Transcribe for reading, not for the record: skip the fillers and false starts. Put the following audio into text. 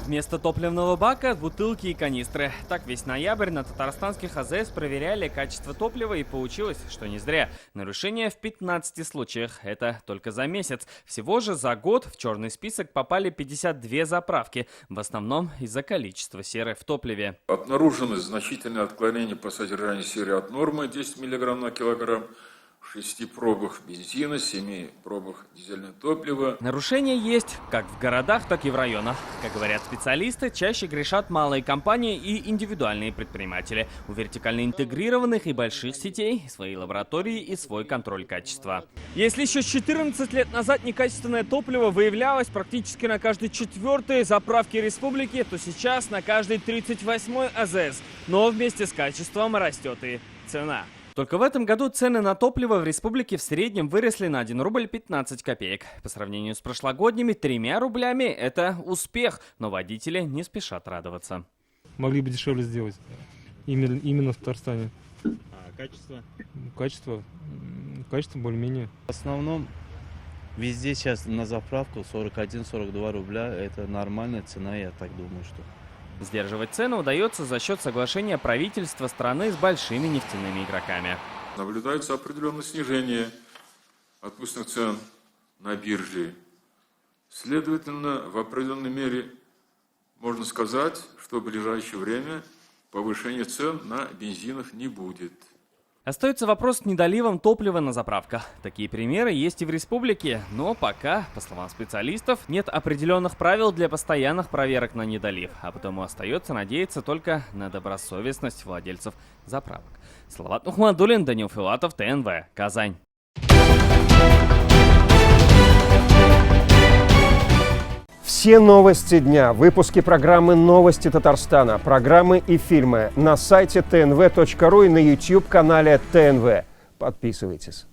Вместо топливного бака – бутылки и канистры. Так весь ноябрь на татарстанских АЗС проверяли качество топлива, и получилось, что не зря. Нарушения в 15 случаях. Это только за месяц. Всего же за год в черный список попали 52 заправки. В основном из-за количества серы в топливе. Обнаружены значительные отклонения по содержанию серы от нормы 10 мг на килограмм. В 6 пробах бензина, 7 пробах дизельного топлива. Нарушения есть как в городах, так и в районах. Как говорят специалисты, чаще грешат малые компании и индивидуальные предприниматели. У вертикально интегрированных и больших сетей свои лаборатории и свой контроль качества. Если еще 14 лет назад некачественное топливо выявлялось практически на каждой 4-й заправке республики, то сейчас на каждой 38-й АЗС. Но вместе с качеством растет и цена. Только в этом году цены на топливо в республике в среднем выросли на 1 рубль 15 копеек. По сравнению с прошлогодними 3 рублями это успех, но водители не спешат радоваться. Могли бы дешевле сделать, именно в Татарстане. А качество? Качество более-менее. В основном везде сейчас на заправку 41-42 рубля. Это нормальная цена, я так думаю, что... Сдерживать цену удается за счет соглашения правительства страны с большими нефтяными игроками. Наблюдается определенное снижение отпускных цен на бирже. Следовательно, в определенной мере можно сказать, что в ближайшее время повышения цен на бензинах не будет. Остается вопрос с недоливом топлива на заправках. Такие примеры есть и в республике, но пока, по словам специалистов, нет определенных правил для постоянных проверок на недолив, а потому остается надеяться только на добросовестность владельцев заправок. Салават Нухмадуллин, Данил Филатов, ТНВ, Казань. Все новости дня, выпуски программы «Новости Татарстана», программы и фильмы на сайте tnv.ru и на YouTube-канале ТНВ. Подписывайтесь.